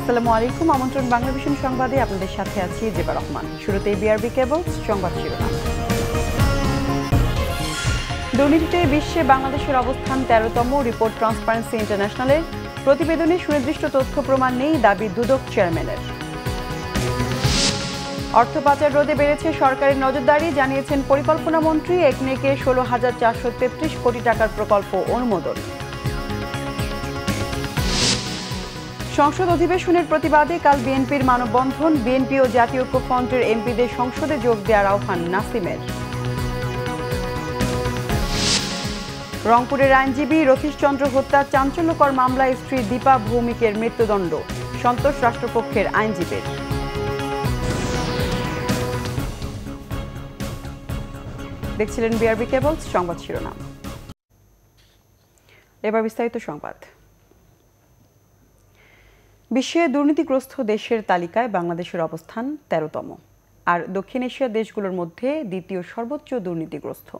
আসসালামু আলাইকুম। আমন্ত্রণ বাংলাভিশন সংবাদে আপনাদের সাথে আছি জেবা রহমান। শুরুতেই বিআরবি কেবল সংবাদ শিরোনাম। দুর্নীতিতে বিশ্বে বাংলাদেশের অবস্থান ১৩তম। রিপোর্ট ট্রান্সপারেন্সি ইন্টারন্যাশনালের প্রতিবেদনে সুনির্দিষ্ট তথ্য প্রমাণ নেই, দাবি দুদক চেয়ারম্যানের। অর্থ পাচার রোধে বেড়েছে সরকারের নজরদারি, জানিয়েছেন পরিকল্পনা মন্ত্রী। একনেকে ১৬,৪৩৩ কোটি টাকার প্রকল্প অনুমোদন। সংসদ অধিবেশনের প্রতিবাদে কাল বিএনপির মানববন্ধন। বিএনপি ও জাতীয় ঐক্যফ্রন্টের এমপিদের সংসদে যোগ দেওয়ার আহ্বান নাসিমের। রংপুরের আইনজীবী রথীশ চন্দ্র হত্যার চাঞ্চল্যকর মামলায় স্ত্রী দীপা ভৌমিকের মৃত্যুদণ্ড, সন্তোষ রাষ্ট্রপক্ষের আইনজীবীর। দেখছিলেন বিআরবি কেবল সংবাদ শিরোনাম। এবার বিস্তারিত সংবাদ। বিশ্বে দুর্নীতিগ্রস্ত দেশের তালিকায় বাংলাদেশের অবস্থান ১৩তম, আর দক্ষিণ এশিয়ার দেশগুলোর মধ্যে দ্বিতীয় সর্বোচ্চ দুর্নীতিগ্রস্ত।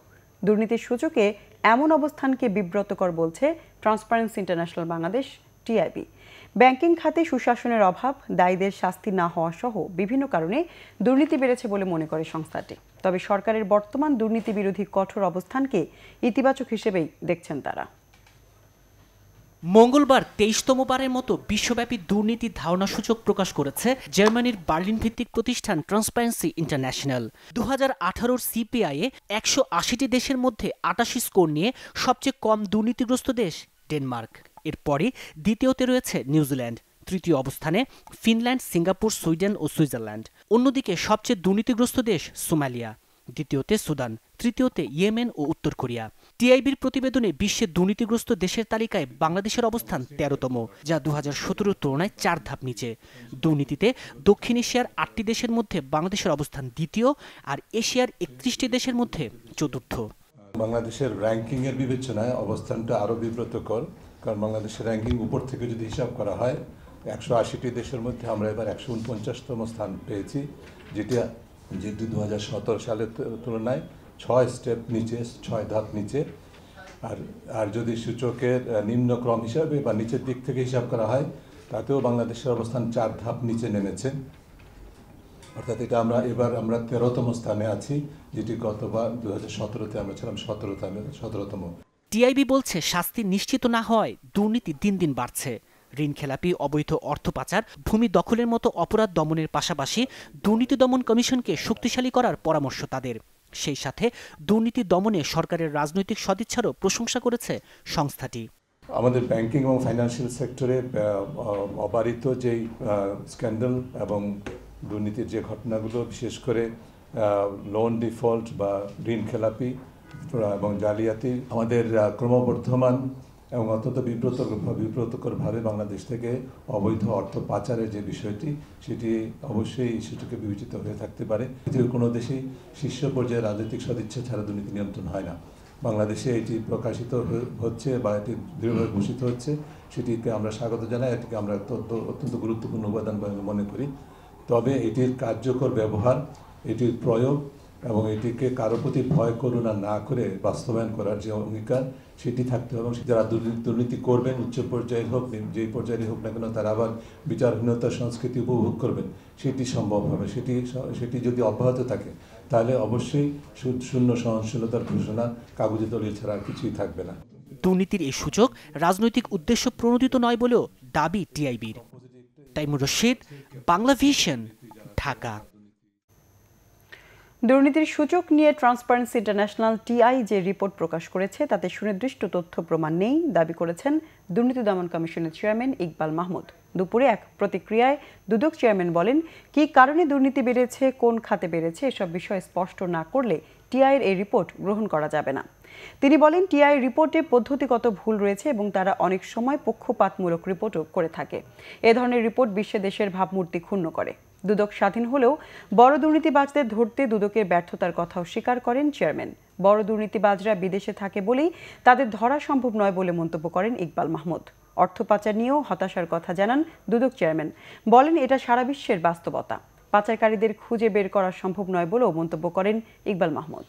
দুর্নীতির সূচকে এমন অবস্থানকে বিব্রতকর বলছে transparency international Bangladesh, TIB. Banking খাতে সুশাসনের অভাব, দায়ীদের শাস্তি না হওয়া সহ বিভিন্ন কারণে দুর্নীতি বেড়েছে বলে মনে করে সংস্থাটি। তবে সরকারের বর্তমান দুর্নীতি বিরোধী কঠোর অবস্থানকে ইতিবাচক হিসেবেই দেখছেন তারা। মঙ্গলবার ২৩তম বারের মতো বিশ্বব্যাপী দুর্নীতির ধারণাসূচক প্রকাশ করেছে জার্মানির বার্লিন ভিত্তিক প্রতিষ্ঠান ট্রান্সপারেন্সি ইন্টারন্যাশনাল। ২০১৮ সিপিআইয়ে ১৮০টি দেশের মধ্যে ৮৮ স্কোর নিয়ে সবচেয়ে কম দুর্নীতিগ্রস্ত দেশ ডেনমার্ক। এরপরই দ্বিতীয়তে রয়েছে নিউজিল্যান্ড, তৃতীয় অবস্থানে ফিনল্যান্ড, সিঙ্গাপুর, সুইডেন ও সুইজারল্যান্ড। অন্যদিকে সবচেয়ে দুর্নীতিগ্রস্ত দেশ সোমালিয়া, দ্বিতীয়তে সুদান, তৃতীয়তে ইয়েমেন ও উত্তর কোরিয়া। টিআইবির প্রতিবেদনে বিশ্বের দুর্নীতিগ্রস্ত দেশের তালিকায় বাংলাদেশের অবস্থান ১৩তম, যা ২০১৭ তুলনায় ৪ ধাপ নিচে। দুর্নীতিতে দক্ষিণ এশিয়ার ৮টি দেশের মধ্যে বাংলাদেশের অবস্থান দ্বিতীয়, আর এশিয়ার ৩১টি দেশের মধ্যে চতুর্থ। বাংলাদেশের র্যাঙ্কিংয়ের বিবেচনায় অবস্থানটা আরও বিব্রতকর, কারণ বাংলাদেশের র্যাঙ্কিং উপর থেকে যদি হিসাব করা হয় ১৮০টি দেশের মধ্যে আমরা এবার ১৪৯তম স্থান পেয়েছি, যেটি ২০১৭ সালের তুলনায় ৬ স্টেপ নিচে, ৬ ধাপ নিচে। আর যদি সূচকের নিম্নক্রম হিসাবে বা নিচের দিক থেকে হিসাব করা হয়, তাতেও বাংলাদেশের অবস্থান ৪ ধাপ নিচে নেমেছে। অর্থাৎ এটা আমরা ১৩তম স্থানে আছি, যেটি গতবার ২০১৭তে আমরা ছিলাম ১৭তম। টিআইবি বলছে শাস্তি নিশ্চিত না হওয়ায় দুর্নীতি দিন দিন বাড়ছে। ঋণ খেলাপি, অবৈধ অর্থ পাচার, ভূমি দখলের মতো অপরাধ দমনের পাশাপাশি দুর্নীতি দমন কমিশনকে শক্তিশালী করার পরামর্শ তাদের। সেই সাথে দুর্নীতি দমনে সরকারের রাজনৈতিক সদিচ্ছারও প্রশংসা করেছে সংস্থাটি। আমাদের ব্যাংকিং এবং ফাইন্যান্সিয়াল সেক্টরে অবারিত যেই স্ক্যান্ডাল এবং দুর্নীতির যে ঘটনাগুলো, বিশেষ করে লোন ডিফল্ট বা ঋণ খেলাপি এবং জালিয়াতি, আমাদের ক্রমবর্ধমান এবং অত্যন্ত বিব্রতকরভাবে বাংলাদেশ থেকে অবৈধ অর্থ পাচারের যে বিষয়টি, সেটি অবশ্যই ইস্যুটিকে বিবেচিত হয়ে থাকতে পারে। পৃথিবীর কোনো দেশেই শীর্ষ পর্যায়ে রাজনৈতিক সদিচ্ছা ছাড়া দুর্নীতি নিয়ন্ত্রণ হয় না। বাংলাদেশে এটি প্রকাশিত হচ্ছে বা এটি দৃঢ়ভাবে ঘোষিত হচ্ছে, সেটিকে আমরা স্বাগত জানাই। এটিকে আমরা অত্যন্ত গুরুত্বপূর্ণ উপাদান বলে মনে করি। তবে এটির কার্যকর ব্যবহার, এটির প্রয়োগ এবং এটিকে কারো প্রতি ভয় করুণা না করে বাস্তবায়ন করার যে অঙ্গীকার, সেটি থাকতে হবে। এবং যারা দুর্নীতি করবেন, উচ্চ পর্যায়ের হোক, যেই পর্যায়ে হোক না কেন, তারা আবার বিচারহীনতার সংস্কৃতি উপভোগ করবেন, সেটি সম্ভব হবে। সেটি যদি অব্যাহত থাকে, তাহলে অবশ্যই শূন্য সহনশীলতার ঘোষণা কাগজে দলিল ছাড়া আর কিছুই থাকবে না। দুর্নীতির এই সূচক রাজনৈতিক উদ্দেশ্য প্রণোদিত নয় বলেও দাবি টিআইবির। তাইমুর রশিদ, বাংলাভিশন, ঢাকা। দুর্নীতির সূচক নিয়ে ট্রান্সপারেন্সি ইন্টারন্যাশনাল টিআই যে রিপোর্ট প্রকাশ করেছে, তাতে সুনির্দিষ্ট তথ্য প্রমাণ নেই, দাবি করেছেন দুর্নীতি দমন কমিশনের চেয়ারম্যান ইকবাল মাহমুদ। দুপুরে এক প্রতিক্রিয়ায় দুদক চেয়ারম্যান বলেন, কী কারণে দুর্নীতি বেড়েছে, কোন খাতে বেড়েছে, এসব বিষয় স্পষ্ট না করলে টিআইয়ের এই রিপোর্ট গ্রহণ করা যাবে না। তিনি বলেন, টিআইয়ের রিপোর্টে পদ্ধতিগত ভুল রয়েছে এবং তারা অনেক সময় পক্ষপাতমূলক রিপোর্টও করে থাকে। এ ধরনের রিপোর্ট বিশ্বে দেশের ভাবমূর্তি ক্ষুণ্ণ করে। দুদক স্বাধীন হলেও বড় দুর্নীতিবাজদের ধরতে দুদকের ব্যর্থতার কথাও স্বীকার করেন চেয়ারম্যান। বড় দুর্নীতিবাজরা বিদেশে থাকে বলেই তাদের ধরা সম্ভব নয় বলে মন্তব্য করেন ইকবাল মাহমুদ। অর্থ পাচার নিয়েও হতাশার কথা জানান দুদক চেয়ারম্যান। বলেন, এটা সারা বিশ্বের বাস্তবতা। পাচারকারীদের খুঁজে বের করা সম্ভব নয় বলেও মন্তব্য করেন ইকবাল মাহমুদ।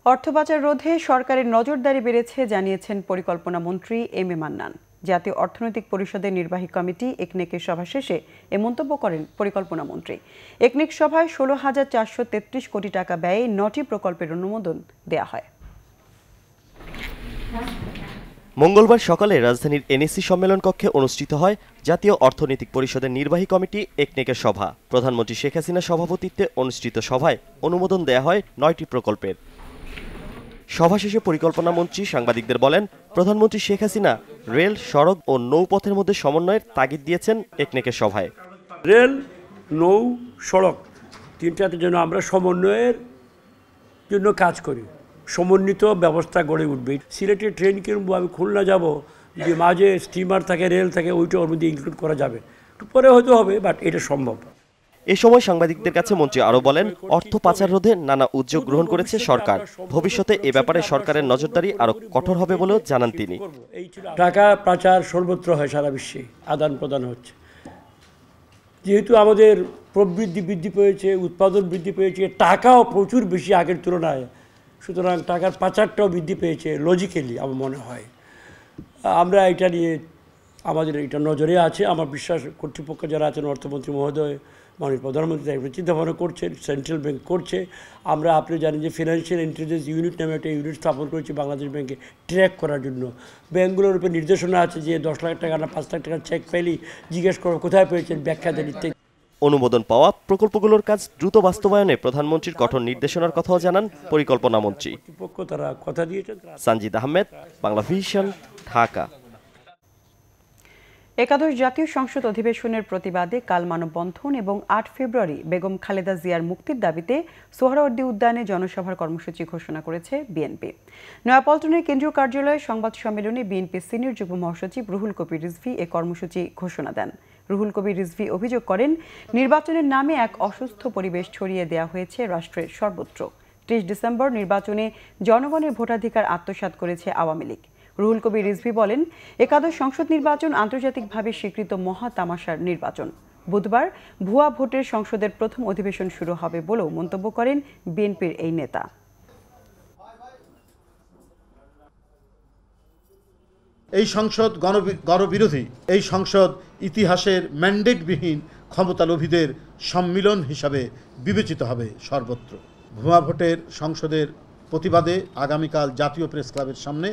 অর্থ পাচার রোধে সরকারের নজরদারি বেড়েছে জানিয়েছেন পরিকল্পনা মন্ত্রী এম এ মান্নান। জাতীয় অর্থনৈতিক পরিষদের নির্বাহী কমিটি একনেকের সভা শেষে এ মন্তব্য করেন পরিকল্পনা মন্ত্রী। একনেক সভায় 16,433 কোটি টাকা ব্যয়ে 9টি প্রকল্পের অনুমোদন দেয়া হয়। মঙ্গলবার সকালে রাজধানীর এনএসসি সম্মেলন কক্ষে অনুষ্ঠিত হয় জাতীয় অর্থনৈতিক পরিষদের নির্বাহী কমিটি একনেকের সভা। প্রধানমন্ত্রী শেখ হাসিনার সভাপতিত্বে অনুষ্ঠিত সভায় অনুমোদন দেয়া হয় 9টি প্রকল্পের। সভা শেষে পরিকল্পনা মন্ত্রী সাংবাদিকদের বলেন, প্রধানমন্ত্রী শেখ হাসিনা রেল, সড়ক ও নৌপথের মধ্যে সমন্বয়ের তাগিদ দিয়েছেন একনেকের সভায়। রেল, নৌ, সড়ক তিনটাতে যেন আমরা সমন্বয়ের জন্য কাজ করি, সমন্বিত ব্যবস্থা গড়ে উঠবে। সিলেটে ট্রেন কিনবো, আমি খুলনা যাব, যে মাঝে স্টিমার থাকে, রেল থাকে, ওইটা ওর মধ্যে ইনক্লুড করা যাবে। একটু পরে হয়তো হবে, বাট এটা সম্ভব। এ সময় সাংবাদিকদের কাছে মন্ত্রী আরও বলেন, অর্থ পাচার রোধে নানা উদ্যোগ গ্রহণ করেছে সরকার। ভবিষ্যতে এ ব্যাপারে সরকারের নজরদারি আরও কঠোর হবে বলেও জানান তিনি। টাকা পাচার সর্বত্র হয়, সারা বিশ্বে আদান প্রদান হচ্ছে। যেহেতু আমাদের প্রবৃদ্ধি বৃদ্ধি পেয়েছে, উৎপাদন বৃদ্ধি পেয়েছে, টাকাও প্রচুর বেশি আগের তুলনায়, সুতরাং টাকার পাচারটাও বৃদ্ধি পেয়েছে। লজিক্যালি আমার মনে হয় আমরা এটা নিয়ে আমাদের এটা নজরে আছে। আমার বিশ্বাস কর্তৃপক্ষ যারা আছেন, অর্থমন্ত্রী মহোদয়, মাননীয় প্রধানমন্ত্রী চিন্তাভাবনা করছেন, সেন্ট্রাল ব্যাংক করছে। আমরা, আপনি জানেন যে ফিনান্সিয়াল ইন্টেলিজেন্স ইউনিট নামে একটা ইউনিট স্থাপন করেছি বাংলাদেশ ব্যাংকে ট্র্যাক করার জন্য। ব্যাংকগুলোর উপর নির্দেশনা আছে যে 10 লাখ টাকা না 5 লাখ টাকা চেক পেলেই জিজ্ঞেস করো কোথায় পেয়েছেন, ব্যাখ্যা দেন ইত্যাদি। অনুমোদন পাওয়া প্রকল্পগুলোর কাজ দ্রুত বাস্তবায়নে প্রধানমন্ত্রীর কঠোর নির্দেশনার কথাও জানান পরিকল্পনা মন্ত্রী। কর্তৃপক্ষ তারা কথা দিয়েছেন। সানজিদ আহমেদ, বাংলা ভিশন, ঢাকা। একাদশ জাতীয় সংসদ অধিবেশনের প্রতিবাদে কাল মানববন্ধন এবং 8 ফেব্রুয়ারি বেগম খালেদা জিয়ার মুক্তির দাবিতে সোহরাওয়ার্দী উদ্যানে জনসভার কর্মসূচি ঘোষণা করেছে বিএনপি। নয়াপল্টনের কেন্দ্রীয় কার্যালয়ে সংবাদ সম্মেলনে বিএনপি সিনিয়র যুগ্ম মহাসচিব রুহুল কবির রিজভী এ কর্মসূচি ঘোষণা দেন। রুহুল কবির রিজভী অভিযোগ করেন, নির্বাচনের নামে এক অসুস্থ পরিবেশ ছড়িয়ে দেওয়া হয়েছে রাষ্ট্রের সর্বত্র। 30 ডিসেম্বর নির্বাচনে জনগণের ভোটাধিকার আত্মসাৎ করেছে আওয়ামী লীগ। রুহুল কবির রিজভী বলেন, একাদশ সংসদ নির্বাচন আন্তর্জাতিকভাবে স্বীকৃত মহা তামাশার নির্বাচন। বুধবার ভুয়া ভোটের সংসদের প্রথম অধিবেশন শুরু হবে বলেও মন্তব্য করেন বিএনপির এই নেতা। এই সংসদ গণবিরোধী, এই সংসদ ইতিহাসের ম্যান্ডেটবিহীন ক্ষমতালোভীদের সম্মিলন হিসাবে বিবেচিত হবে সর্বত্র। ভুয়া ভোটের সংসদের প্রতিবাদে আগামীকাল জাতীয় প্রেস ক্লাবের সামনে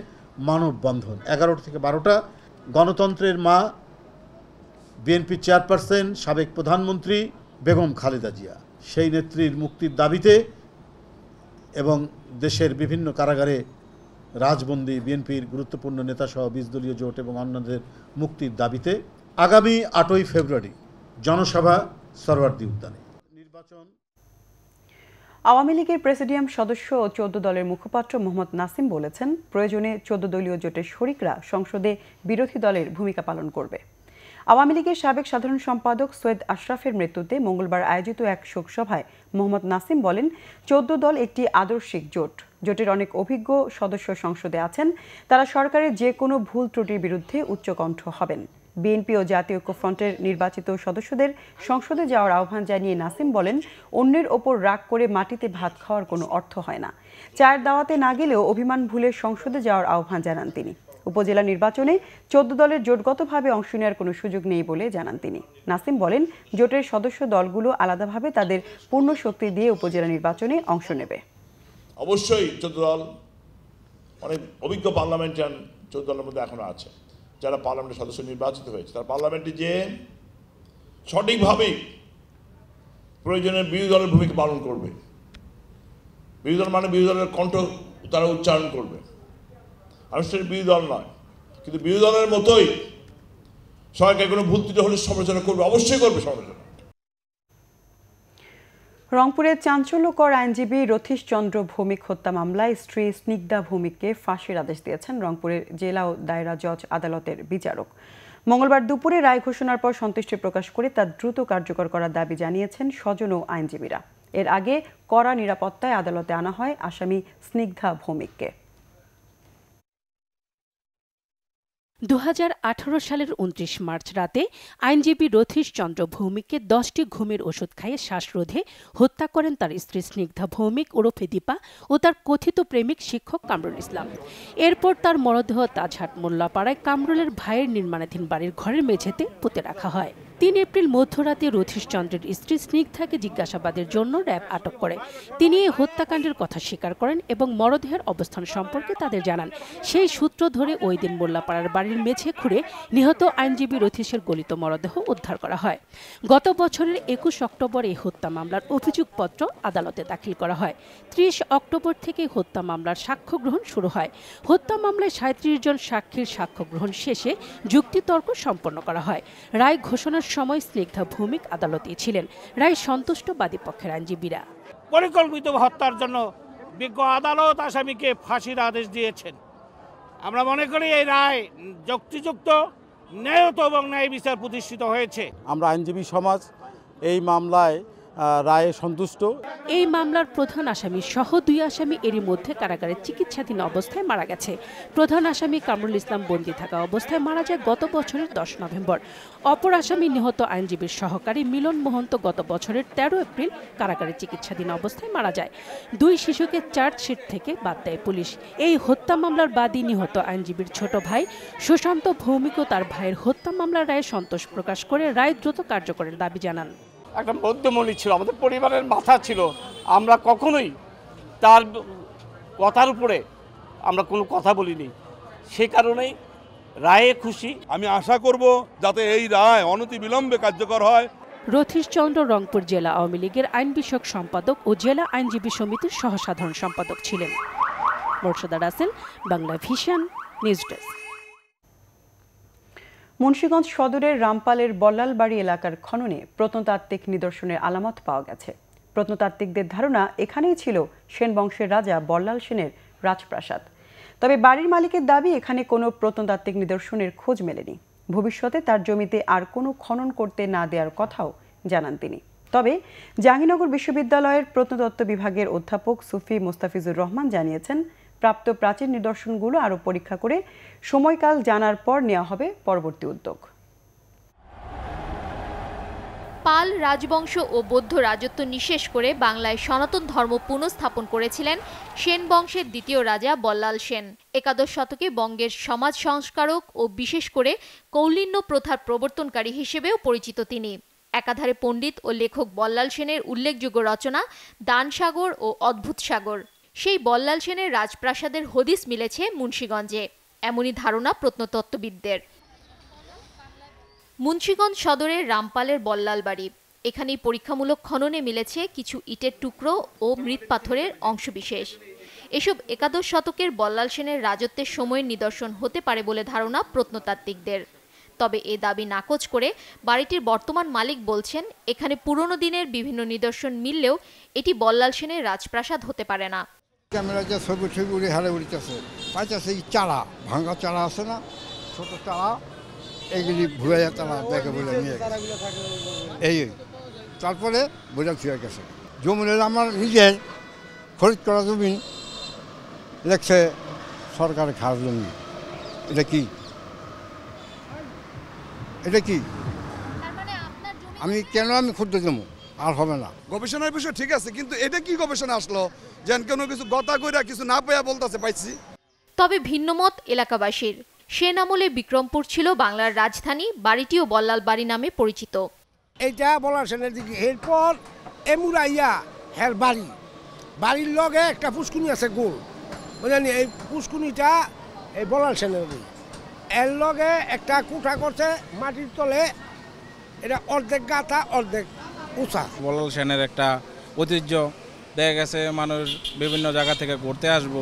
মানববন্ধন 11টা থেকে 12টা। গণতন্ত্রের মা বিএনপি চেয়ারপারসন, সাবেক প্রধানমন্ত্রী বেগম খালেদা জিয়া, সেই নেত্রীর মুক্তির দাবিতে এবং দেশের বিভিন্ন কারাগারে রাজবন্দী বিএনপির গুরুত্বপূর্ণ নেতাসহ 20 দলীয় জোট এবং অন্যদের মুক্তির দাবিতে আগামী 8ই ফেব্রুয়ারি জনসভা সোহরাওয়ার্দী উদ্যানে। নির্বাচন আওয়ামী লীগের প্রেসিডিয়াম সদস্য ও 14 দলের মুখপাত্র মোহাম্মদ নাসিম বলেছেন, প্রয়োজনে 14 দলীয় জোটের শরিকরা সংসদে বিরোধী দলের ভূমিকা পালন করবে। আওয়ামী লীগের সাবেক সাধারণ সম্পাদক সৈয়দ আশরাফের মৃত্যুতে মঙ্গলবার আয়োজিত এক শোক সভায় মোহাম্মদ নাসিম বলেন, 14 দল একটি আদর্শিক জোট। জোটের অনেক অভিজ্ঞ সদস্য সংসদে আছেন। তারা সরকারের যে কোনো ভুল ত্রুটির বিরুদ্ধে উচ্চকণ্ঠ হবেন। বিএনপি ও জাতীয় ঐক্যফ্রন্টের নির্বাচিত সদস্যদের সংসদে যাওয়ার আহ্বান জানিয়ে নাসিম বলেন, অন্যের ওপর রাগ করে মাটিতে ভাত খাওয়ার কোনো অর্থ হয় না। চায়ের দাওয়াতে না গেলেও অভিমান ভুলে সংসদে যাওয়ার আহ্বান জানান তিনি। উপজেলা নির্বাচনে 14 দলের জোটগতভাবে অংশ নেওয়ার কোনো সুযোগ নেই বলে জানান তিনি। নাসিম বলেন, জোটের সদস্য দলগুলো আলাদাভাবে তাদের পূর্ণ শক্তি দিয়ে উপজেলা নির্বাচনে অংশ নেবে। অবশ্যই 14 দল অনেক অভিজ্ঞ পার্লামেন্টারিয়ান 14 দলের মধ্যে এখনো আছে, যারা পার্লামেন্টের সদস্য নির্বাচিত হয়েছে। তার পার্লামেন্টে যে সঠিকভাবে প্রয়োজনে বিরোধী দলের ভূমিকা পালন করবে। বিরোধী দল মানে বিরোধী দলের কণ্ঠ তারা উচ্চারণ করবে। আনুষ্ঠানিক বিরোধী দল নয়, কিন্তু বিরোধী দলের মতোই সরকার কোনো ভুল ত্রুটি হলে সমালোচনা করবে, অবশ্যই করবে সমালোচনা। রংপুরের চাঞ্চল্যকর আইনজীবী রথীশ চন্দ্র ভৌমিক হত্যা মামলায় স্ত্রী স্নিগ্ধা ভৌমিককে ফাঁসির আদেশ দিয়েছেন রংপুরের জেলা ও দায়রা জজ আদালতের বিচারক। মঙ্গলবার দুপুরে রায় ঘোষণার পর সন্তুষ্টি প্রকাশ করে তা দ্রুত কার্যকর করার দাবি জানিয়েছেন স্বজন ও আইনজীবীরা। এর আগে কড়া নিরাপত্তায় আদালতে আনা হয় আসামি স্নিগ্ধা ভৌমিককে। 2018 সালের 29 মার্চ রাতে আইনজীবী রথীশ চন্দ্র ভৌমিককে 10টি ঘুমের ওষুধ খাইয়ে শ্বাসরোধে হত্যা করেন তার স্ত্রী স্নিগ্ধা ভৌমিক ওরফে দীপা ও তার কথিত প্রেমিক শিক্ষক কামরুল ইসলাম। এরপর তার মরদেহ তাজহাট মোল্লাপাড়ায় কামরুলের ভাইয়ের নির্মাণাধীন বাড়ির ঘরের মেঝেতে পুঁতে রাখা হয়। 3 এপ্রিল মধ্যরাতে রথীশ চন্দ্রের স্ত্রী স্নিগ্ধাকে জিজ্ঞাসাবাদের জন্য র্যাব আটক করে। তিনি এই হত্যাকাণ্ডের কথা স্বীকার করেন এবং মরদেহের অবস্থান সম্পর্কে তাদের জানান। সেই সূত্র ধরে ওই দিন মোল্লাপাড়ার বাড়ির মেঝে খুঁড়ে নিহত আইনজীবী রথীশের গলিত মরদেহ উদ্ধার করা হয়। গত বছরের 21 অক্টোবর এই হত্যা মামলার অভিযোগপত্র আদালতে দাখিল করা হয়। 30 অক্টোবর থেকে হত্যা মামলার সাক্ষ্য গ্রহণ শুরু হয়। হত্যা মামলায় 37 জন সাক্ষীর সাক্ষ্য গ্রহণ শেষে যুক্তিতর্ক সম্পন্ন করা হয়। রায় ঘোষণার সময় স্নিগ্ধা ভৌমিক আদালতে ছিলেন। রায় সন্তুষ্ট বাদী পক্ষের আইনজীবীরা। পরিকল্পিত হত্যার জন্য বিজ্ঞ আদালত আসামিকে ফাঁসির আদেশ দিয়েছেন। আমরা মনে করি এই রায় যুক্তিযুক্ত, ন্যায়ত এবং ন্যায় বিচার প্রতিষ্ঠিত হয়েছে। আমরা আইনজীবী সমাজ এই মামলায় রায়ে সন্তুষ্ট। এই মামলার প্রধান আসামি সহ 2 আসামি এরই মধ্যে কারাগারে চিকিৎসাধীন অবস্থায় মারা গেছে। প্রধান আসামি কামরুল ইসলাম বন্দী থাকা অবস্থায় মারা যায় গত বছরের 10 নভেম্বর। অপর আসামি নিহত আইনজীবীর সহকারী মিলন মোহন্ত গত বছরের 13 এপ্রিল কারাগারে চিকিৎসাধীন অবস্থায় মারা যায়। 2 শিশুকে চার্জশিট থেকে বাদ দেয় পুলিশ। এই হত্যা মামলার বাদী নিহত আইনজীবীর ছোট ভাই সুশান্ত ভৌমিক ও তার ভাইয়ের হত্যা মামলার রায়ে সন্তোষ প্রকাশ করে রায় দ্রুত কার্যকরের দাবি জানান। একটা মধ্যমণি ছিল, আমাদের পরিবারের মাথা ছিল। আমরা কখনোই তার কথার উপরে আমরা কোনো কথা বলিনি। সে কারণেই রায়ে খুশি। আমি আশা করব যাতে এই রায় অনতিবিলম্বে কার্যকর হয়। রথীশ চন্দ্র রংপুর জেলা আওয়ামী লীগের আইন বিষয়ক সম্পাদক ও জেলা আইনজীবী সমিতির সহসাধারণ সম্পাদক ছিলেন। Morsheda Rasel, Bangla vision, news desk. Munshiganj সদরের রামপালের বল্লালবাড়ি এলাকার খননে প্রত্নতাত্ত্বিক নিদর্শনের আলামত পাওয়া গেছে। প্রত্নতাত্ত্বিকদের ধারণা এখানেই ছিল সেন বংশের রাজা বল্লাল সেনের রাজপ্রাসাদ। তবে বাড়ির মালিকের দাবি এখানে কোনো প্রত্নতাত্ত্বিক নিদর্শনের খোঁজ মেলেনি। ভবিষ্যতে তার জমিতে আর কোনো খনন করতে না দেওয়ার কথাও জানান তিনি। তবে জাহাঙ্গীরনগর বিশ্ববিদ্যালয়ের প্রত্নতত্ত্ব বিভাগের অধ্যাপক সুফি মোস্তাফিজুর রহমান জানিয়েছেন, প্রাপ্ত প্রাচীন নিদর্শনগুলো আরও পরীক্ষা করে সময়কাল জানার পর নেওয়া হবে পরবর্তী উদ্যোগ। পাল রাজবংশ ও বৌদ্ধ রাজত্ব নিঃশেষ করে বাংলায় সনাতন ধর্ম পুনঃস্থাপন করেছিলেন সেন বংশের দ্বিতীয় রাজা বল্লাল সেন। ১১ শতকে বঙ্গের সমাজ সংস্কারক ও বিশেষ করে কৌলিন্য প্রথার প্রবর্তনকারী হিসেবেও পরিচিত তিনি। একাধারে পণ্ডিত ও লেখক বল্লাল সেনের উল্লেখযোগ্য রচনা দানসাগর ও অদ্ভুত সাগর। সেই বল্লাল সেনের রাজপ্রাসাদের হদিস মিলেছে মুন্সিগঞ্জে, এমনই ধারণা প্রত্নতত্ত্ববিদদের। মুন্সিগঞ্জ সদরের রামপালের বল্লাল বাড়ি, এখানেই পরীক্ষামূলক খননে মিলেছে কিছু ইটের টুকরো ও মৃৎপাথরের অংশবিশেষ। এসব ১১ শতকের বল্লাল সেনের রাজত্বের সময়ের নিদর্শন হতে পারে বলে ধারণা প্রত্নতাত্ত্বিকদের। তবে এ দাবি নাকচ করে বাড়িটির বর্তমান মালিক বলছেন, এখানে পুরনো দিনের বিভিন্ন নিদর্শন মিললেও এটি বল্লাল সেনের রাজপ্রাসাদ হতে পারে না। ক্যামেরা যে ছবি উড়ে হারে উড়িতেছে, পাইতেছে এই চারা, ভাঙা চারা আছে না, ছোট চারা, এইগুলি ভুলাইয়া তারা ব্যাগে বলে নিয়ে এই তারপরে বোঝা ছুঁয়ে গেছে। জমিনের আমার নিজের খরিদ করা জমি লেখছে সরকারের খাস জমি। এটা কি এটা কি আমি কেন আমি ক্ষুদ্র জমি আর হবে না। গবেষণার বিষয় ঠিক আছে, কিন্তু এটা কি গবেষণা আসলো যেন কোনো কিছু গতা কইরা কিছু না পেয়ে বলতেছে পাইছি। তবে ভিন্নমত এলাকাবাসীর। সেন আমলে বিক্রমপুর ছিল বাংলার রাজধানী, বাড়িটিও বল্লাল বাড়ি নামে পরিচিত। এইটা বল্লাল সেনের দিকে, এরপর এমুরাইয়া হের বাড়ি, বাড়ির লগে একটা পুষ্কুনি আছে গোল, বুঝলেন? এই পুষ্কুনিটা এই বল্লাল সেনের, এর লগে একটা কুঠা করছে মাটির তলে, এটা অর্ধেক গাঁথা অর্ধেক উঁচা। বল্লাল সেনের একটা ঐতিহ্য দেখা গেছে, মানুষ বিভিন্ন জায়গা থেকে ঘুরতে আসবো।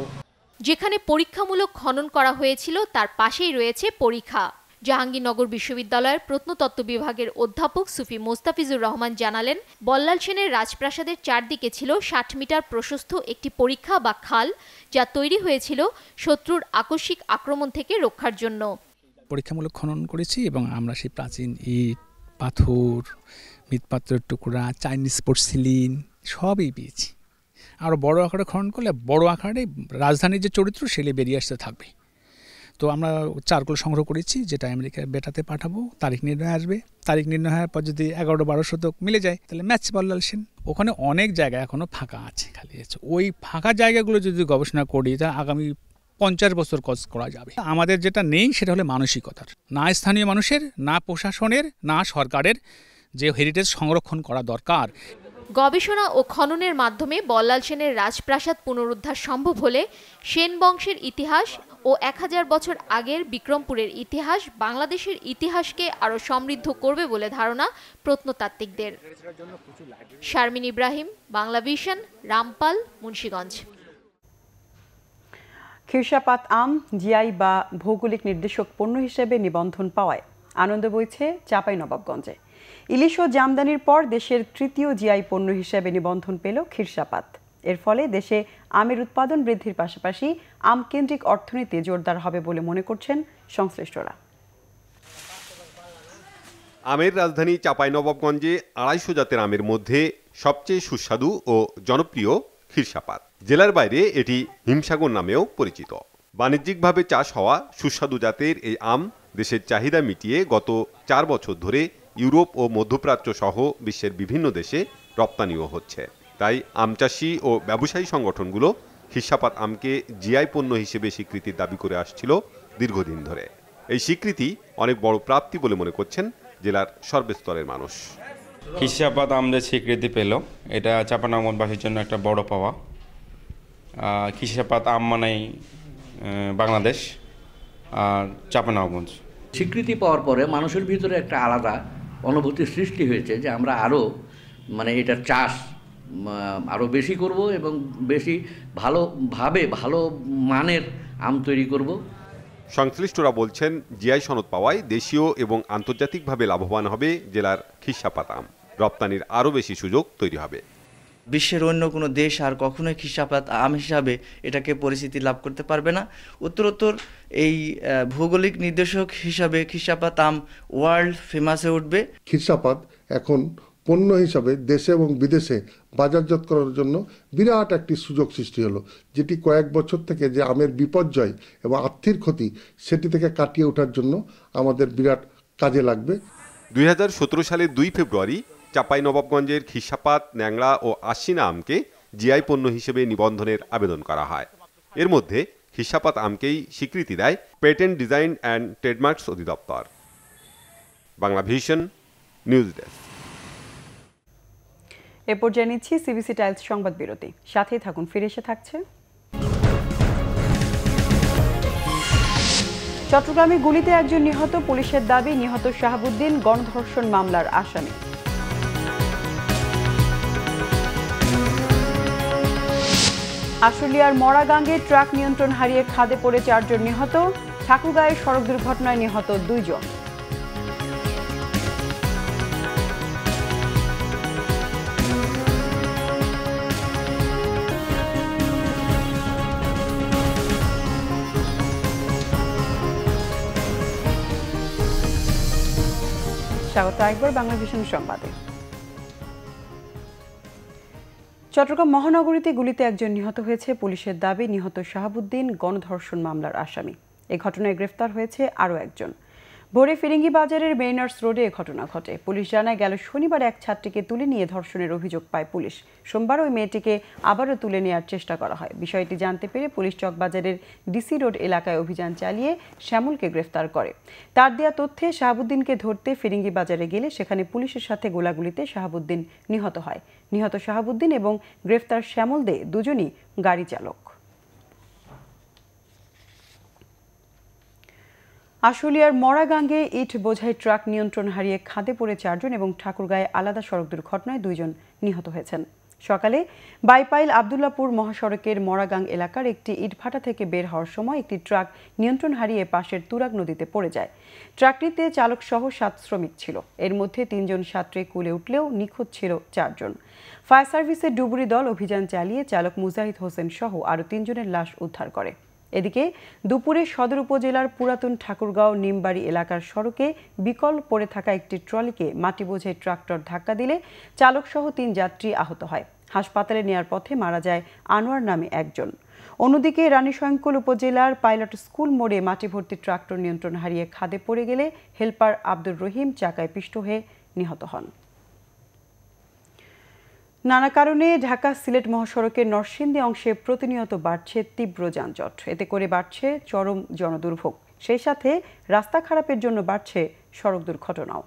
যেখানে পরীক্ষামূলক খনন করা হয়েছিল তার পাশেই রয়েছে পরীক্ষা। জাহাঙ্গীরনগর বিশ্ববিদ্যালয়ের প্রত্নতত্ত্ব বিভাগের অধ্যাপক সুফি মোস্তাফিজুর রহমান জানালেন, বল্লাল সেনের রাজপ্রাসাদের চারদিকে ছিল 60 মিটার প্রশস্ত একটি পরীক্ষা বা খাল, যা তৈরি হয়েছিল শত্রুর আকস্মিক আক্রমণ থেকে রক্ষার জন্য। পরীক্ষামূলক খনন করেছি এবং আমরা সেই প্রাচীন ইট, পাথর, মৃৎপাত্রের টুকরা, চাইনিজ পোর্সিলিন সবই পেয়েছি। আরও বড় আকারে খনন করলে বড় আকারে রাজধানীর যে চরিত্র সেগুলি বেরিয়ে আসতে থাকবে। তো আমরা চারগুলো সংগ্রহ করেছি, যেটা আমেরিকার বেটাতে পাঠাবো। তারিখ নির্ণয় আসবে, তারিখ নির্ণয় হওয়ার পর যদি 11-12 শতক মিলে যায় তাহলে ম্যাচ বল্লাল সেন। ওখানে অনেক জায়গা এখনো ফাঁকা আছে, খালি আছে। ওই ফাঁকা জায়গাগুলো যদি গবেষণা করি তা আগামী 50 বছর কাজ করা যাবে। আমাদের যেটা নেই সেটা হলো মানসিকতার, না স্থানীয় মানুষের, না প্রশাসনের, না সরকারের যে হেরিটেজ সংরক্ষণ করা দরকার। গবেষণা ও খননের মাধ্যমে বল্লাল সেনের রাজপ্রাসাদ পুনরুদ্ধার সম্ভব হলে সেন বংশের ইতিহাস ও 1000 বছর আগের বিক্রমপুরের ইতিহাস বাংলাদেশের ইতিহাসকে আরও সমৃদ্ধ করবে বলে ধারণা প্রত্নতাত্ত্বিকদের। শারমিন ইব্রাহিম, বাংলা ভিশন, রামপাল, মুন্সিগঞ্জ। খিরসাপাত আম জিআই বা ভৌগোলিক নির্দেশক পণ্য হিসেবে নিবন্ধন পাওয়ায় আনন্দ বইছে চাঁপাইনবাবগঞ্জে। ইলিশ ও জামদানির পর দেশের তৃতীয় জিআই পণ্য হিসেবে নিবন্ধন পেল খিরসাপাত। এর ফলে দেশে আমের উৎপাদন বৃদ্ধির পাশাপাশি আম কেন্দ্রিক অর্থনীতি জোরদার হবে বলে মনে করছেন সংশ্লিষ্টরা। আমের রাজধানী চাঁপাইনবাবগঞ্জে 250 জাতের আমের মধ্যে সবচেয়ে সুস্বাদু ও জনপ্রিয় খিরসাপাত। জেলার বাইরে এটি হিমসাগর নামেও পরিচিত। বাণিজ্যিকভাবে চাষ হওয়া সুস্বাদু জাতের এই আম দেশের চাহিদা মিটিয়ে গত 4 বছর ধরে ইউরোপ ও মধ্যপ্রাচ্য সহ বিশ্বের বিভিন্ন দেশে রপ্তানিও হচ্ছে। তাই আম চাষি ও ব্যবসায়ী সংগঠনগুলো খিরসাপাত আমকে জিআই পণ্য হিসেবে স্বীকৃতির দাবি করে আসছিল দীর্ঘদিন ধরে। এই স্বীকৃতি অনেক বড় প্রাপ্তি বলে মনে করছেন জেলার সর্বস্তরের মানুষ। খিরসাপাত আম যে স্বীকৃতি পেল, এটা চাঁপাইনবাবগঞ্জবাসীর জন্য একটা বড় পাওয়া। খিরসাপাত আম মানেই বাংলাদেশ আর চাঁপাইনবাবগঞ্জ। স্বীকৃতি পাওয়ার পরে মানুষের ভিতরে একটা আলাদা অনুভূতি সৃষ্টি হয়েছে যে আমরা আরও এটার চাষ আরও বেশি করব এবং বেশি ভালোভাবে ভালো মানের আম তৈরি করব। সংশ্লিষ্টরা বলছেন জিআই সনদ পাওয়ায় দেশীয় এবং আন্তর্জাতিকভাবে লাভবান হবে জেলার খিরসাপাত আম। রপ্তানির আরও বেশি সুযোগ তৈরি হবে। বিশ্বের অন্য কোনো দেশ আর কখনোই খিরসাপাত আম হিসাবে এটাকে পরিচিতি লাভ করতে পারবে না। উত্তরোত্তর এই ভৌগোলিক নির্দেশক হিসাবে খিরসাপাত আম ওয়ার্ল্ড ফেমাসে উঠবে। খিরসাপাত এখন পণ্য হিসাবে দেশে এবং বিদেশে বাজারজাত করার জন্য বিরাট একটি সুযোগ সৃষ্টি হলো, যেটি কয়েক বছর থেকে যে আমের বিপর্যয় এবং আর্থিক ক্ষতি সেটি থেকে কাটিয়ে ওঠার জন্য আমাদের বিরাট কাজে লাগবে। 2017 সালের 2 ফেব্রুয়ারি চাঁপাইনবাবগঞ্জের খিরসাপাত, ন্যাংরা ও আশ্বিনা আমকে জিআই পণ্য হিসেবে নিবন্ধনের আবেদন করা হয়। এর মধ্যে খিরসাপাত আমকেই স্বীকৃতি দেয় পেটেন্ট ডিজাইন অ্যান্ড ট্রেডমার্কস অধিদপ্তর। Bangla vision, news desk. এ পর্যায়ে নিচ্ছি সিবিসি টাইলস সংবাদ বিরতি। সাথেই থাকুন, ফিরে এসে থাকছে। চট্টগ্রামে গুলিতে একজন নিহত, পুলিশের দাবি নিহত শাহাবুদ্দিন গণধর্ষণ মামলার আসামি। আশুলিয়ার মরাগাঙ্গে ট্রাক নিয়ন্ত্রণ হারিয়ে খাদে পড়ে 4 জন নিহত, ঠাকুরগাঁয়ের সড়ক দুর্ঘটনায় নিহত 2 জন। স্বাগত একবার বাংলা ভিশন সংবাদে। চট্টগ্রাম মহানগরীতে গুলিতে একজন নিহত হয়েছে, পুলিশের দাবি নিহত শাহাবুদ্দিন গণধর্ষণ মামলার আসামি। এ ঘটনায় গ্রেফতার হয়েছে আরও একজন। ভোরে ফিরিঙ্গি বাজারের মেইনার্স রোডে এ ঘটনা ঘটে। পুলিশ জানায় গেল শনিবার এক ছাত্রীকে তুলে নিয়ে ধর্ষণের অভিযোগ পায় পুলিশ। সোমবার ওই মেয়েটিকে আবারও তুলে নেওয়ার চেষ্টা করা হয়। বিষয়টি জানতে পেরে পুলিশ চকবাজারের ডিসি রোড এলাকায় অভিযান চালিয়ে শ্যামলকে গ্রেফতার করে। তার দেয়া তথ্যে শাহাবুদ্দিনকে ধরতে ফিরিঙ্গি বাজারে গেলে সেখানে পুলিশের সাথে গোলাগুলিতে শাহাবুদ্দিন নিহত হয়। নিহত শাহাবুদ্দিন এবং গ্রেফতার শ্যামল দে দুজনই গাড়ি চালক। আশুলিয়ার মরাগাঙ্গে ইট বোঝাই ট্রাক নিয়ন্ত্রণ হারিয়ে খাদে পড়ে 4 জন এবং ঠাকুরগাঁয়ে আলাদা সড়ক দুর্ঘটনায় 2 জন নিহত হয়েছেন। সকালে বাইপাইল আবদুল্লাপুর মহাসড়কের মরাগাং এলাকার একটি ইটভাটা থেকে বের হওয়ার সময় একটি ট্রাক নিয়ন্ত্রণ হারিয়ে পাশের তুরাগ নদীতে পড়ে যায়। ট্রাকটিতে চালক সহ 7 শ্রমিক ছিল। এর মধ্যে 3 জন সাঁতরে কুলে উঠলেও নিখোঁজ ছিল 4 জন। ফায়ার সার্ভিসের ডুবুরি দল অভিযান চালিয়ে চালক মুজাহিদ হোসেন সহ আরও 3 জনের লাশ উদ্ধার করে। এদিকে দুপুরে সদর উপজেলার পুরাতন ঠাকুরগাঁও নিমবাড়ি এলাকার সড়কে বিকল পড়ে থাকা একটি ট্রলিকে মাটি বোঝাই ট্রাক্টর ধাক্কা দিলে চালক সহ 3 যাত্রী আহত হয়। হাসপাতালে নেয়ার পথে মারা যায় আনোয়ার নামে একজন। অন্যদিকে রানীশঙ্কল উপজেলার পাইলট স্কুল মোড়ে মাটি ভর্তি ট্রাক্টর নিয়ন্ত্রণ হারিয়ে খাদে পড়ে গেলে হেলপার আব্দুর রহিম চাকায় পিষ্ট হয়ে নিহত হন। নানা কারণে ঢাকা সিলেট মহাসড়কের নরসিংদী অংশে প্রতিনিয়ত বাড়ছে তীব্র যানজট। এতে করে বাড়ছে চরম জনদুর্ভোগ, সেই সাথে রাস্তা খারাপের জন্য বাড়ছে সড়ক দুর্ঘটনাও।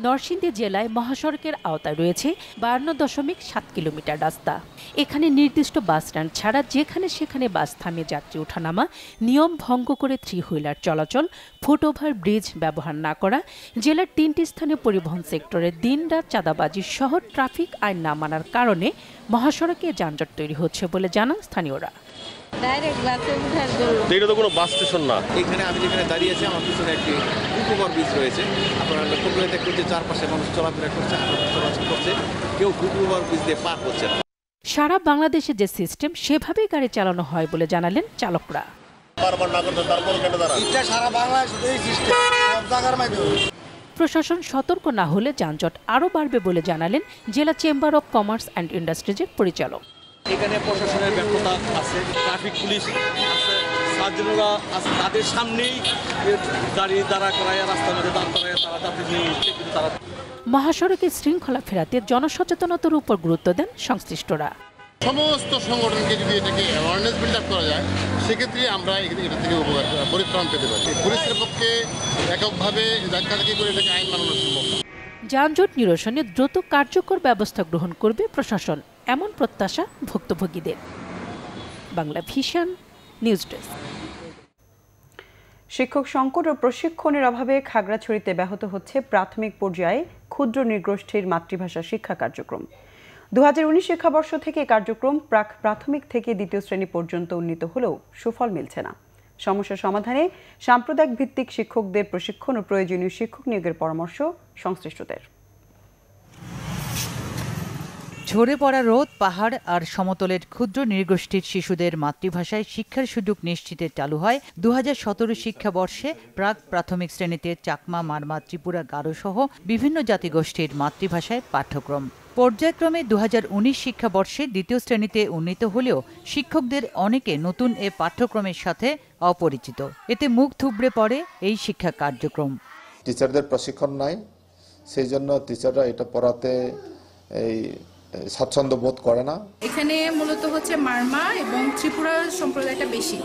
নরসিংদী জেলায় মহাসড়কের আওতায় রয়েছে 52.7 কিলোমিটার রাস্তা। এখানে নির্দিষ্ট বাস স্ট্যান্ড ছাড়া যেখানে সেখানে বাস থামিয়ে যাত্রী ওঠানামা, নিয়ম ভঙ্গ করে 3 হুইলার চলাচল, ফুটওভার ব্রিজ ব্যবহার না করা, জেলার 3টি স্থানে পরিবহন সেক্টরে দিনরাত চাঁদাবাজি সহ ট্রাফিক আইন না মানার কারণে মহাসড়কে যানজট তৈরি হচ্ছে বলে জানান স্থানীয়রা। এটা তো কোনো বাস স্টেশন না। এখানে আমি যেখানে দাঁড়িয়ে আছি আমার পিছনে একটি ফুটওভার ব্রিজ রয়েছে। আপনারা লক্ষ্য করে দেখবেন যে চারপাশে মানুষ চলাফেরা করছে, চলাচল করছে, কেউ ফুটওভার ব্রিজ দিয়ে পার হচ্ছে না। সারা বাংলাদেশে যে সিস্টেম সেভাবেই গাড়ি চালানো হয় বলে জানালেন চালকরা। প্রশাসন সতর্ক না হলে যানজট আরও বাড়বে বলে জানালেন জেলা চেম্বার অব কমার্স অ্যান্ড ইন্ডাস্ট্রিজের পরিচালক। এখানে প্রশাসনের ব্যর্থতা আছে, ট্রাফিক পুলিশ আছে, সার্জনরা আছে, তাদের সামনেই গাড়ি দাঁড়া করায়, রাস্তার মধ্যে দাঁড় করায় তারা যাত্রী নিয়ে উঠছে, কিন্তু তারা মহাসড়কের শৃঙ্খলা ফেরাতে জনসচেতনতার উপর গুরুত্ব দেন সংশ্লিষ্টরা। সমস্ত সংগঠনকে যদি এটাকে অ্যাওয়ারনেস বিল্ড আপ করা যায়, সেক্ষেত্রে আমরা এটা থেকে পরিত্রাণ পেতে পারি। পুলিশের পক্ষে এককভাবে ধাক্কাধাক্কি করে এটাকে আইন বানানো সম্ভব না। যানজট নিরসনে দ্রুত কার্যকর ব্যবস্থা গ্রহণ করবে প্রশাসন, এমন প্রত্যাশা ভুক্তভোগীদের। Bangla vision news desk. শিক্ষক সংকট ও প্রশিক্ষণের অভাবে খাগড়াছড়িতে ব্যাহত হচ্ছে প্রাথমিক পর্যায়ে ক্ষুদ্র নৃগোষ্ঠীর মাতৃভাষা শিক্ষা কার্যক্রম। 2019 শিক্ষাবর্ষ থেকে কার্যক্রম প্রাথমিক থেকে দ্বিতীয় শ্রেণী পর্যন্ত উন্নীত হলেও সুফল মিলছে না। সমস্যা সমাধানে সাম্প্রদায়িক ভিত্তিক শিক্ষকদের প্রশিক্ষণ ও প্রয়োজনীয় শিক্ষক নিয়োগের পরামর্শ সংশ্লিষ্টদের। ঝরে পড়া রোদ, পাহাড় আর সমতলের ক্ষুদ্র নৃগোষ্ঠীর শিশুদের মাতৃভাষায় শিক্ষার সুযোগ নিশ্চিতে চালু হয় 2017 শিক্ষাবর্ষে প্রাক প্রাথমিক শ্রেণীতে চাকমা, মারমা, ত্রিপুরা, গারো সহ বিভিন্ন জাতিগোষ্ঠীর মাতৃভাষায় পাঠ্যক্রম। পর্যায়ক্রমে 2019 শিক্ষাবর্ষে দ্বিতীয় শ্রেণীতে উন্নীত হলেও শিক্ষকদের অনেকে নতুন এ পাঠ্যক্রমের সাথে অপরিচিত। এতে মুখ থুবড়ে পড়ে এই শিক্ষা কার্যক্রম। টিচারদের প্রশিক্ষণ নাই, সেই জন্য টিচাররা এটা পড়াতে এই স্বাচ্ছন্দ্য বোধ করে না। এখানে মূলত হচ্ছে মারমা এবং ত্রিপুরা সম্প্রদায়টা বেশি,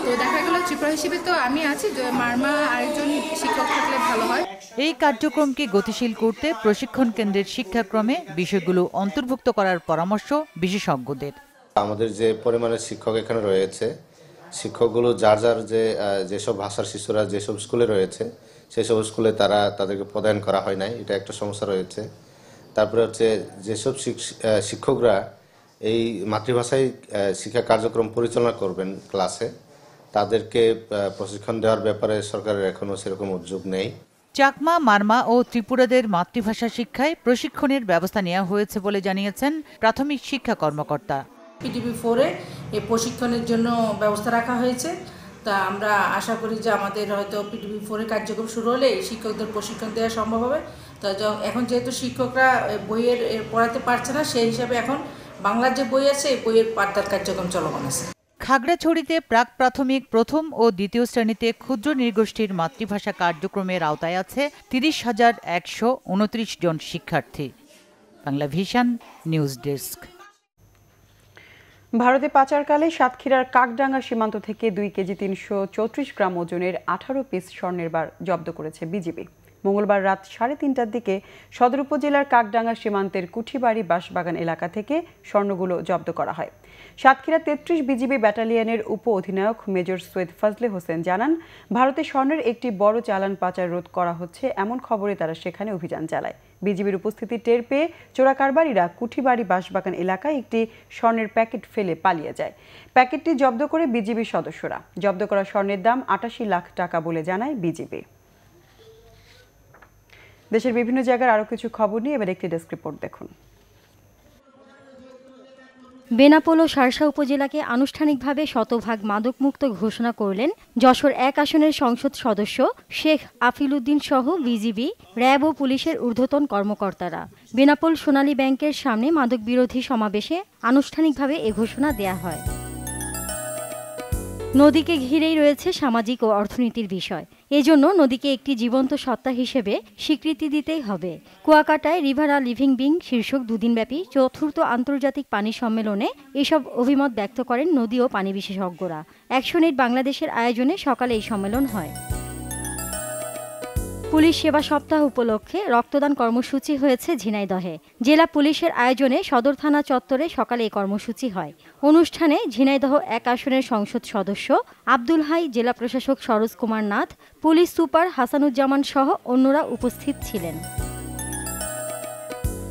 তো দেখা গেল ত্রিপুরা হিসেবে তো আমি আছি, মারমা আরেকজন শিক্ষক থাকলে ভালো হয়। এই কার্যক্রমকে গতিশীল করতে প্রশিক্ষণ কেন্দ্রের শিক্ষাক্রমে বিষয়গুলো অন্তর্ভুক্ত করার পরামর্শ বিশেষজ্ঞদের। আমাদের যে পরিমাণের শিক্ষক এখানে রয়েছে, শিক্ষকগুলো যার যার যেসব ভাষার শিশুরা যেসব স্কুলে রয়েছে সেসব স্কুলে তাদেরকে প্রদান করা হয় নাই, এটা একটা সমস্যা রয়েছে। তারপরে হচ্ছে যেসব শিক্ষকরা এই মাতৃভাষায় শিক্ষা কার্যক্রম পরিচালনা করবেন ক্লাসে, তাদেরকে প্রশিক্ষণ দেওয়ার ব্যাপারে সরকারের এখনো সেরকম উদ্যোগ নেই। চাকমা, মারমা ও ত্রিপুরাদের মাতৃভাষা শিক্ষায় প্রশিক্ষণের ব্যবস্থা নেওয়া হয়েছে বলে জানিয়েছেন প্রাথমিক শিক্ষা কর্মকর্তা। PTB4-এ এই প্রশিক্ষণের জন্য ব্যবস্থা রাখা হয়েছে। তা আমরা আশা করি যে আমাদের হয়তো PTB4-এর কার্যক্রম শুরু হলে শিক্ষকদের প্রশিক্ষণ দেওয়া সম্ভব হবে। তো এখন যেহেতু শিক্ষকরা বইয়ের পড়াতে পারছে না, সেই হিসাবে এখন বাংলার যে বই আছে এই বইয়ের পাঠদান কার্যক্রম চলমান আছে। খাগড়াছড়িতে প্রাক প্রাথমিক প্রথম ও দ্বিতীয় শ্রেণীতে ক্ষুদ্র নৃগোষ্ঠীর মাতৃভাষা কার্যক্রমের আওতায় আছে 30,129 জন শিক্ষার্থী। Bangla vision news desk. ভারতে পাচারকালে সাতক্ষীরার কাকডাঙ্গা সীমান্ত থেকে 2 কেজি 334 গ্রাম ওজনের 18 পিস স্বর্ণের বার জব্দ করেছে বিজিবি। মঙ্গলবার রাত 3:30টার দিকে সদর উপজেলার কাকডাঙ্গা সীমান্তের কুঠিবাড়ি বাঁশবাগান এলাকা থেকে স্বর্ণগুলো জব্দ করা হয়। সাতক্ষীরা 33 বিজিবি ব্যাটালিয়নের উপ অধিনায়ক মেজর সৈয়দ ফজলে হোসেন জানান, ভারতে স্বর্ণের একটি বড় চালান পাচার রোধ করা হচ্ছে এমন খবরে তারা সেখানে অভিযান চালায়। বিজিবির উপস্থিতি টের পেয়ে চোরাকারবারিরা কুঠিবাড়ি বাঁশবাগান এলাকায় একটি স্বর্ণের প্যাকেট ফেলে পালিয়ে যায়। প্যাকেটটি জব্দ করে বিজিবির সদস্যরা। জব্দ করা স্বর্ণের দাম 88 লাখ টাকা বলে জানায় বিজিবি। দেশের বিভিন্ন জায়গার আরো কিছু খবর নিয়ে এবার একটি ডেস্ক রিপোর্ট দেখুন। বেনাপোল ও শার্শা উপজেলাকে আনুষ্ঠানিকভাবে শতভাগ মাদকমুক্ত ঘোষণা করলেন যশোর ১ আসনের সংসদ সদস্য শেখ আফিল উদ্দিন সহ বিজিবি, র্যাব ও পুলিশের ঊর্ধ্বতন কর্মকর্তারা। বেনাপোল সোনালী ব্যাংকের সামনে মাদক বিরোধী সমাবেশে আনুষ্ঠানিকভাবে এ ঘোষণা দেয়া হয়। নদীকে ঘিরেই রয়েছে সামাজিক ও অর্থনীতির বিষয়। এজন্য নদীকে একটি জীবন্ত সত্তা হিসেবে স্বীকৃতি দিতেই হবে। কুয়াকাটায় রিভার আ লিভিং বিং শীর্ষক দুদিনব্যাপী ৪র্থ আন্তর্জাতিক পানি সম্মেলনে এসব অভিমত ব্যক্ত করেন নদী ও পানি বিশেষজ্ঞরা। অ্যাকশন এইড বাংলাদেশের আয়োজনে সকালে এই সম্মেলন হয়। পুলিশ সেবা সপ্তাহ উপলক্ষে রক্তদান কর্মসূচি হয়েছে ঝিনাইদহে। জেলা পুলিশের আয়োজনে সদর থানা চত্বরে সকালে এই কর্মসূচি হয়। অনুষ্ঠানে ঝিনাইদহ ১ আসনের সংসদ সদস্য আব্দুল হাই, জেলা প্রশাসক সরোজ কুমার নাথ, পুলিশ সুপার হাসানুজ্জামান সহ অন্যরা উপস্থিত ছিলেন।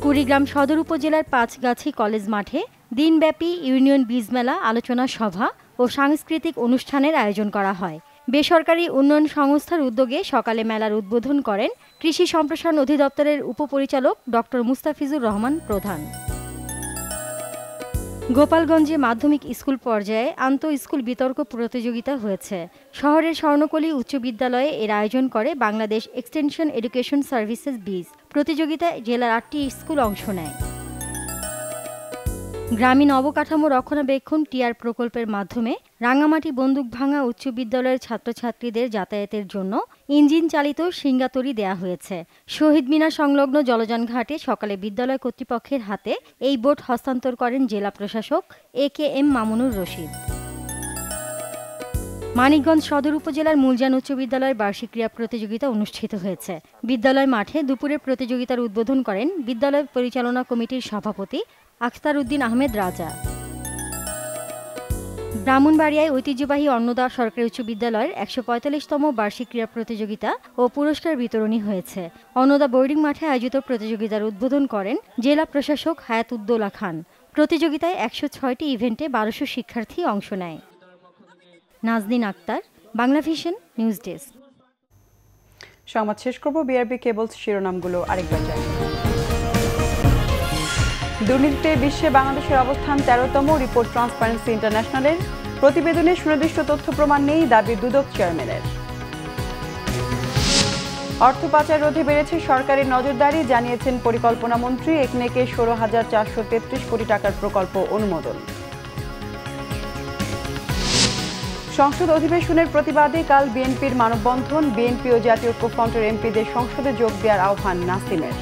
কুড়িগ্রাম সদর উপজেলার পাঁচগাছি কলেজ মাঠে দিনব্যাপী ইউনিয়ন বীজ মেলা, আলোচনা সভা ও সাংস্কৃতিক অনুষ্ঠানের আয়োজন করা হয়। বেসরকারি উন্নয়ন সংস্থার উদ্যোগে সকালে মেলার উদ্বোধন করেন কৃষি সম্প্রসারণ অধিদপ্তরের উপপরিচালক ডক্টর মুস্তাফিজুর রহমান প্রধান। গোপালগঞ্জে মাধ্যমিক স্কুল পর্যায়ে আন্তঃ স্কুল বিতর্ক প্রতিযোগিতা হয়েছে। শহরের স্বর্ণকলি উচ্চ বিদ্যালয়ে এর আয়োজন করে বাংলাদেশ এক্সটেনশন এডুকেশন সার্ভিসেস বিজ। প্রতিযোগিতায় জেলার ৮টি স্কুল অংশ নেয়। গ্রামীণ অবকাঠামো রক্ষণাবেক্ষণ টিআর প্রকল্পের মাধ্যমে রাঙ্গামাটি বন্দুকভাঙ্গা উচ্চ বিদ্যালয়ের ছাত্রছাত্রীদের যাতায়াতের জন্য ইঞ্জিন চালিত শিঙ্গাতরি দেয়া হয়েছে। শহীদ মিনার সংলগ্ন জলযান ঘাটে সকালে বিদ্যালয় কর্তৃপক্ষের হাতে এই বোট হস্তান্তর করেন জেলা প্রশাসক AKM মামুনুর রশিদ। মানিকগঞ্জ সদর উপজেলার মূলজান উচ্চ বিদ্যালয়ের বার্ষিক ক্রীড়া প্রতিযোগিতা অনুষ্ঠিত হয়েছে। বিদ্যালয় মাঠে দুপুরে প্রতিযোগিতার উদ্বোধন করেন বিদ্যালয় পরিচালনা কমিটির সভাপতি আখতার উদ্দিন আহমেদ রাজা। ব্রাহ্মণবাড়িয়ায় ঐতিহ্যবাহী অন্নদা সরকারি উচ্চ বিদ্যালয়ের ১৪৫তম বার্ষিক ক্রীড়া প্রতিযোগিতা ও পুরস্কার বিতরণী হয়েছে। অন্নদা বোর্ডিং মাঠে আয়োজিত প্রতিযোগিতার উদ্বোধন করেন জেলা প্রশাসক হায়াতুদ্দৌলা খান। প্রতিযোগিতায় ১০৬টি ইভেন্টে ১২০০ শিক্ষার্থী অংশ নেয়। Nazneen Akter, Bangla vision news desk. সংবাদ শেষ করব বিআরবি কেবলস শিরোনামগুলো আরেকবার জানি। দুর্নীতিতে বিশ্বে বাংলাদেশের অবস্থান ১৩তম, রিপোর্ট ট্রান্সপারেন্সি ইন্টারন্যাশনালের। প্রতিবেদনে সুনির্দিষ্ট তথ্য প্রমাণ নেই, দাবি দুদক চেয়ারম্যানের। অর্থ পাচার রোধে বেড়েছে সরকারের নজরদারি, জানিয়েছেন পরিকল্পনা মন্ত্রী। একনেকে ১৬,৪৩৩ কোটি টাকার প্রকল্প অনুমোদন। সংসদ অধিবেশনের প্রতিবাদে কাল বিএনপির মানববন্ধন। বিএনপি ও জাতীয় ঐক্যফ্রন্টের এমপিদের সংসদে যোগ দেওয়ার আহ্বান নাসিমের।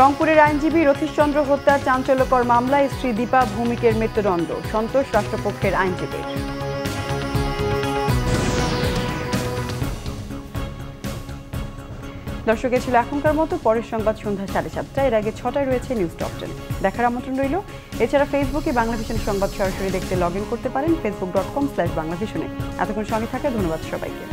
রংপুরের আইনজীবী রথীশচন্দ্র হত্যার চাঞ্চল্যকর মামলায় স্ত্রী দীপা ভৌমিকের মৃত্যুদণ্ড, সন্তোষ রাষ্ট্রপক্ষের আইনজীবীর। দর্শক, এ ছিল এখনকার মতো। পরের সংবাদ সন্ধ্যা 7:30। এর আগে 6টায় রয়েছে নিউজ টপ 10। দেখার আমন্ত্রণ রইল। এছাড়া ফেসবুকে বাংলা ভিশন সংবাদ সরাসরি দেখতে লগ ইন করতে পারেন facebook.com/বাংলাভিশনে। এতক্ষণ সঙ্গে থাকা ধন্যবাদ সবাইকে।